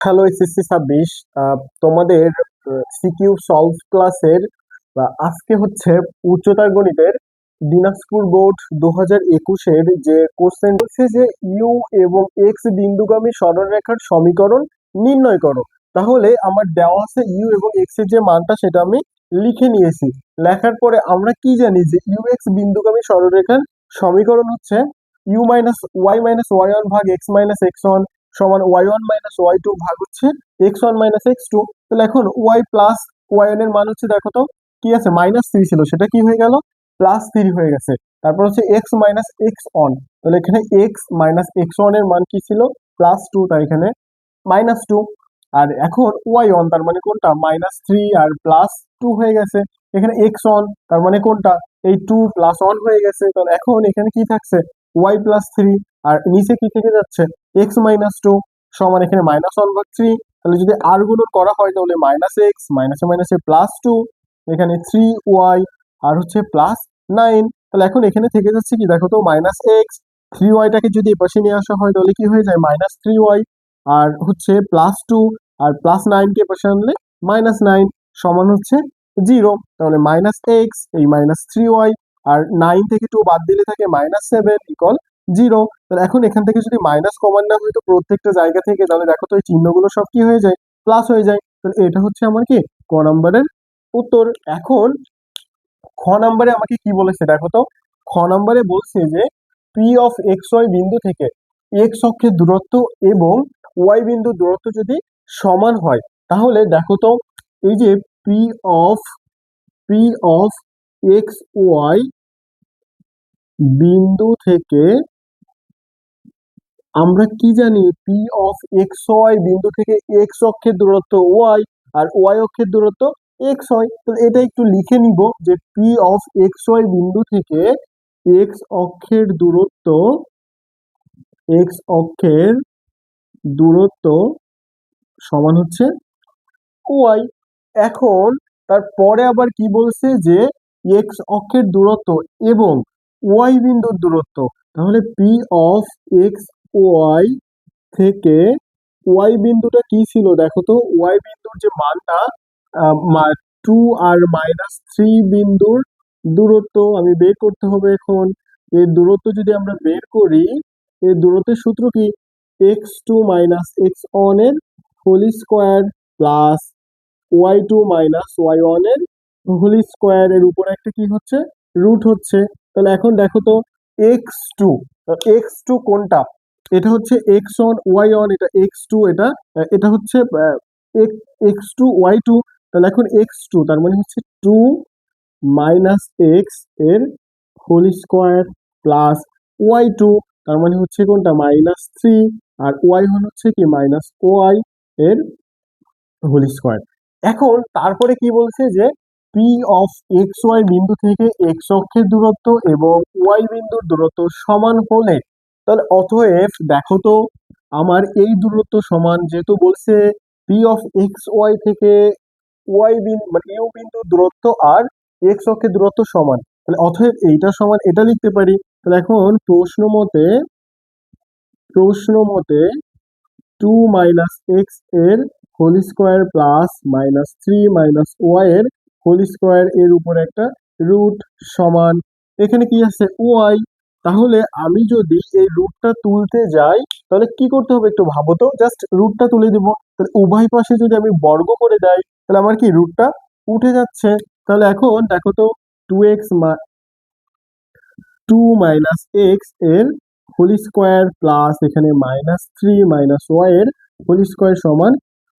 Hello SSC 26। তোমাদের CQ solve ক্লাসের আজকে হচ্ছে উচ্চতর গণিতের দিনাজপুর বোর্ড 2021-এর যে কোশ্চেন বলছে যে ইউ এবং এক্স বিন্দুগামী সরলরেখার সমীকরণ নির্ণয় করো। তাহলে আমার দেওয়া আছে ইউ এবং এক্স এর যে মানটা সেটা আমি লিখে নিয়েছি। লেখার পরে আমরা কি জানি যে ইউ এক্স বিন্দুগামী সরলরেখার সমীকরণ হচ্ছে ইউ মাইনাস ওয়াই ভাগ এক্স মাইনাস এক্স ওয়ান সমান Y one minus Y two ভাগ হচ্ছে X one minus X two. তাহলে এখন ওয়াই প্লাস ওয়াই এর মান হচ্ছে, দেখো তো কি আছে, -3 ছিল, সেটা কি হয়ে গেল, +3 হয়ে গেছে। তারপর হচ্ছে এক্স মাইনাস এক্স অন, তাহলে এখানে এক্স মাইনাস এক্স ওয়ান এর মান কি ছিল, +2, তাই এখানে -2। আর এখন ওয়াই অন তার মানে কোনটা, -3 আর +2 হয়ে গেছে। এখানে এক্স অন তার মানে কোনটা, এই 2 প্লাস 1 হয়ে গেছে। তাহলে এখন এখানে কি থাকছে, y+3, আর নিচে কি থেকে যাচ্ছে, x-2 সমান এখানে -1/3। তাহলে যদি আর গুণন করা হয় তাহলে -x মাইনাসে মাইনাসে +2, এখানে 3y আর হচ্ছে +9। তাহলে এখন এখানে থেকে যাচ্ছে কি, দেখো তো, -x, 3y-টাকে যদি এপাশে নিয়ে আসা হয় তাহলে কি হয়ে যায়, -3y আর হচ্ছে +2 আর +9 কে এপাশে আনলে -9 সমান হচ্ছে 0। তাহলে -x এই -3y আর 9 থেকে 2 বাদ দিলে থাকে -7 ইকুয়াল 0। তাহলে এখন এখান থেকে যদি মাইনাস কমান না হয় তো প্রত্যেকটা জায়গা থেকে, তাহলে দেখো তো এই চিহ্নগুলো সব কি হয়ে যায়, প্লাস হয়ে যায়। তাহলে এটা হচ্ছে আমার কি ক নাম্বারের উত্তর। এখন খ নাম্বারে আমাকে কি বলেছে, দেখো তো, খ নাম্বারে বলছে যে পি অফ এক্স ওয়াই বিন্দু থেকে এক্স অক্ষের দূরত্ব এবং ওয়াই বিন্দুর দূরত্ব যদি সমান হয়, তাহলে দেখো তো, এই যে P of P of X Y বিন্দু থেকে আমরা কি জানি, পি অফ এক্স ওয়াই বিন্দু থেকে এক্স অক্ষের দূরত্ব ওয়াই আর ওয়াই অক্ষের দূরত্ব এক্স ওয়াই। তাহলে এটা একটু লিখে নিব যে পি অফ এক্স ওয়াই বিন্দু থেকে এক্স অক্ষের দূরত্ব এক্স অক্ষের দূরত্ব সমান হচ্ছে ওয়াই। এখন তারপরে আবার কি বলছে যে এক্স অক্ষের দূরত্ব এবং ওয়াই বিন্দুর দূরত্ব, তাহলে পি অফ এক্স ওয়াই থেকে ওয়াই বিন্দুটা কি ছিল, দেখো তো, ওয়াই বিন্দুর যে মানটা 2 আর -3 বিন্দুর দূরত্ব আমি বের করতে হবে। এখন এর দূরত্ব যদি আমরা বের করি, এর দূরত্বের সূত্র কি, x2 মাইনাস এক্স ওয়ান এর whole square plus y minus y one এর হোল স্কোয়ার, এর উপরে একটা কি হচ্ছে, রুট হচ্ছে। তাহলে এখন দেখো তো, x2 x2 কোনটা, এটা হচ্ছে এক্স ওয়ান ওয়াই ওয়ান, এটা x2, এটা এটা হচ্ছে x2 y2। তাহলে এখন x2 তার মানে হচ্ছে 2 মাইনাস এক্স এর হোল স্কোয়ার প্লাস ওয়াই2 তার মানে হচ্ছে কোনটা, -3, আর ওয়াই1 হচ্ছে কি ওয়াই এর হোল স্কোয়ার। এখন তারপরে কি বলছে যে পি অফ এক্স ওয়াই বিন্দু থেকে এক্স অক্ষের দূরত্ব এবং ওয়াই বিন্দুর দূরত্ব সমান হলে, তাহলে অতএব দেখো তো, আমার এই দূরত্ব সমান, যেহেতু বলছে পি অফ এক্স ওয়াই থেকে ওয়াই বিন্দু মানে ইউ বিন্দুর দূরত্ব আর এক্স অক্ষের দূরত্ব সমান, তাহলে অতএব এইটা সমান এটা লিখতে পারি। তাহলে এখন প্রশ্ন মতে 2 মাইনাস এক্স এর whole square plus -3 minus Y এর হোল স্কোয়ার এর উপর একটা রুট সমান, এখানে কি আছে, ওয়াই। তাহলে আমি যদি এই রুটটা তুলতে যাই তাহলে কি করতে হবে একটু ভাবো তো, জাস্ট রুটটা তুলে দিব। তাহলে উভয় পাশে যদি আমি বর্গ করে দেই তাহলে আমার কি রুটটা উঠে যাচ্ছে। তাহলে এখন দেখো তো, 2x 2 মাইনাস এক্স এর হোল স্কোয়ার প্লাস এখানে -3 মাইনাস ওয়াই এর হোল স্কোয়ার সমান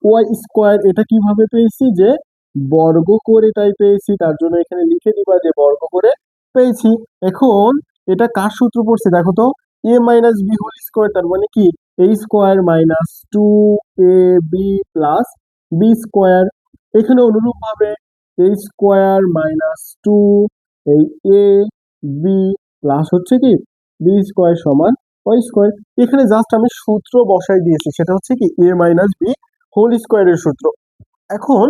ওয়াই স্কোয়ার। এটা কিভাবে পেয়েছি, যে বর্গ করে তাই পেয়েছি, তার জন্য এখানে লিখে দিবা যে বর্গ করে পেয়েছি। এখন এটা কার সূত্র পড়ছে, দেখো তো, a minus b whole square, তার মানে কি a square minus 2ab plus b square. এখানে অনুরূপ ভাবে এ স্কোয়ার -2 এই এ বি প্লাস হচ্ছে কি বি স্কোয়ার সমান ওয়াই স্কোয়ার। এখানে জাস্ট আমি সূত্র বসাই দিয়েছি, সেটা হচ্ছে কি এ মাইনাস বি হোল স্কোয়ারের সূত্র। এখন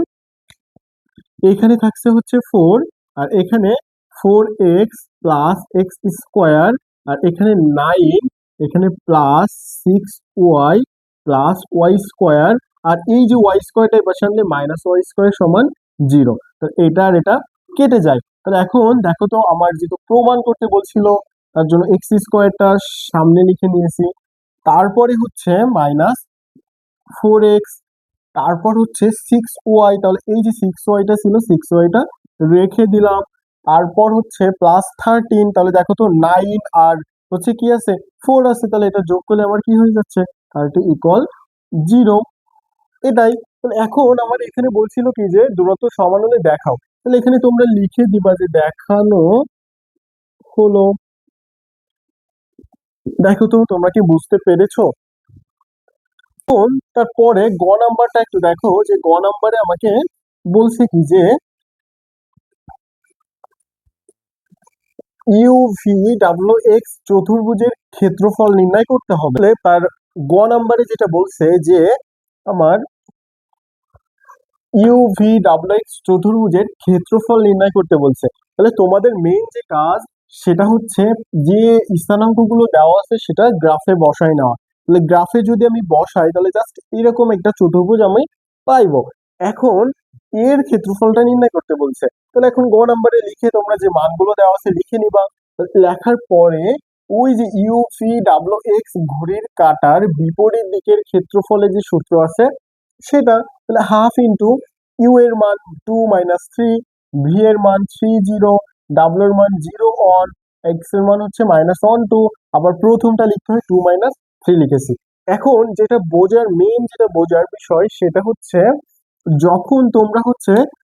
এখানে থাকছে হচ্ছে 4, আর এখানে 4x প্লাস এক্স স্কোয়ার, আর এখানে 9, এখানে +6y প্লাস ওয়াই স্কোয়ার, আর এই যে ওয়াই স্কোয়ারটা এই পাশে আনলে মাইনাস ওয়াই স্কোয়ার সমান 0। তো এটা আর এটা কেটে যায়। তাহলে এখন দেখো তো আমার যেহেতু প্রমাণ করতে বলছিল তার জন্য এক্স স্কোয়ারটা সামনে লিখে নিয়েছি, তারপরে হচ্ছে -4x, তারপর হচ্ছে 6y, তাহলে এই যে 6yটা ছিল 6yটা রেখে দিলাম। তারপর হচ্ছে +13, তাহলে দেখো তো 9 আর হচ্ছে কি আছে 4 আছে, তাহলে এটা যোগ করলে আমার কি হয়ে যাচ্ছে 30 = 0। এটাই। তাহলে এখন আমার এখানে বলছিল কি যে দূরত্ব সমান হলে দেখাও, তাহলে এখানে তোমরা লিখে দিবা যে দেখানো হলো। দেখো তো তোমরা কি বুঝতে পেরেছো? এখন তারপরে গ নাম্বারটা একটু দেখো, যে গ নাম্বারে আমাকে বলছে কি যে UVWX চতুর্ভুজের ক্ষেত্রফল নির্ণয় করতে হবে। তাহলে তার গ নাম্বারে যেটা বলছে যে আমার UVWX চতুর্ভুজের ক্ষেত্রফল নির্ণয় করতে বলছে। তাহলে তোমাদের মেইন যে কাজ সেটা হচ্ছে যে স্থানাঙ্কগুলো দেওয়া আছে সেটা গ্রাফে বসাই নেওয়া। তাহলে গ্রাফে যদি আমি বসাই তাহলে জাস্ট এরকম একটা চতুর্ভুজ আমি পাইবো। এখন এর ক্ষেত্রফলটা নির্ণয় করতে বলছে, তাহলে এখন গ নাম্বারে লিখে তোমরা যে মানগুলো দেওয়া আছে লিখে নিবা। লেখার পরে ওই যে UVWX ঘড়ির কাঁটার বিপরীত দিকের ক্ষেত্রফলের যে সূত্র আছে সেটা, তাহলে হাফ ইন্টু ইউ এর মান 2 - 3, ভি এর মান 3 0, ডাব্লিউ এর মান 0 1, এক্স এর মান হচ্ছে -1 2, আবার প্রথমটা লিখতে হয় 2 - 3 লিখেছি। এখন যেটা বোঝার মেইন যেটা বোঝার বিষয় সেটা হচ্ছে যখন তোমরা হচ্ছে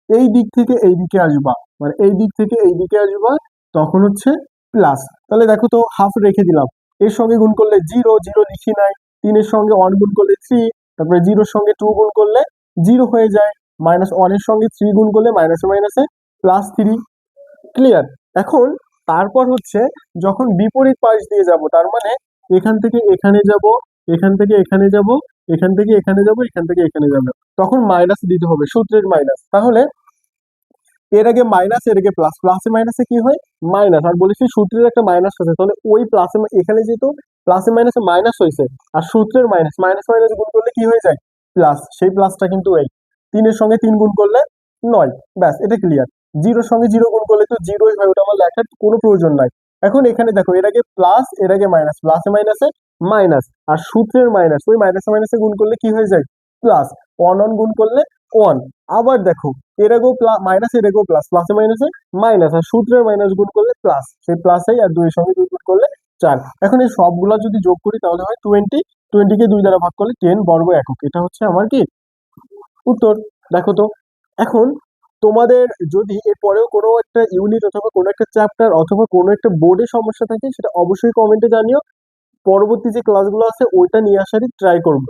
এই দিক থেকে এই দিকে আসবা, মানে এই দিক থেকে এই দিকে আসবা, তখন হচ্ছে প্লাস। তাহলে দেখো তো হাফ রেখে দিলাম, এর সঙ্গে গুণ করলে 0 0 লিখি নাই, 3 এর সঙ্গে 1 গুণ করলে 3, তারপরে 0 এর সঙ্গে 2 গুণ করলে 0 হয়ে যায়, -1 এর সঙ্গে 3 গুণ করলে মাইনাসে মাইনাসে +3। ক্লিয়ার? এখন তারপর হচ্ছে যখন বিপরীত পাশ দিয়ে যাব, তার মানে এখান থেকে এখানে যাব, এখান থেকে এখানে যাব, এখান থেকে এখানে যাব, এখান থেকে এখানে যাব, তখন মাইনাস দিতে হবে, সূত্রের মাইনাস। তাহলে এর আগে মাইনাস এর আগে প্লাস, প্লাসে মাইনাসে কি হয় মাইনাস, আর বলেছি সূত্রের একটা মাইনাস আছে, তাহলে ওই প্লাসে এখানে যেহেতু প্লাসে মাইনাসে মাইনাস হয়েছে আর সূত্রের মাইনাস, মাইনাস মাইনাস গুণ করলে কি হয়ে যায় প্লাস, সেই প্লাসটা কিন্তু এই 3 এর সঙ্গে 3 গুণ করলে 9, ব্যাস এটা ক্লিয়ার। 0 এর সঙ্গে 0 গুণ করলে তো 0ই হয়, ওটা আমার লেখার কোনো প্রয়োজন নাই। এখন এখানে দেখো এর আগে প্লাস এর আগে মাইনাস, প্লাসে মাইনাসে মাইনাস, আর সূত্রের মাইনাস ওই মাইনাসে মাইনাসে গুণ করলে কি হয়ে যায় প্লাস, 1 1 গুণ করলে 1। আবার দেখো এর আগেও মাইনাস এর আগেও প্লাস, প্লাসে মাইনাসে মাইনাস, আর সূত্রের মাইনাস গুণ করলে প্লাস, সেই প্লাসেই আর 2 এর সঙ্গে 2 গুণ করলে 4। এখন এই সবগুলা যদি যোগ করি তাহলে হয় 20, 20 কে 2 দ্বারা ভাগ করলে 10 বর্গ একক। এটা হচ্ছে আমার কি উত্তর। দেখো তো এখন তোমাদের যদি এরপরেও কোনো একটা ইউনিট অথবা কোনো একটা চ্যাপ্টার অথবা কোনো একটা বোর্ডে সমস্যা থাকে সেটা অবশ্যই কমেন্টে জানিও, পরবর্তী যে ক্লাসগুলো আছে ওইটা নিয়ে আসারই ট্রাই করবো।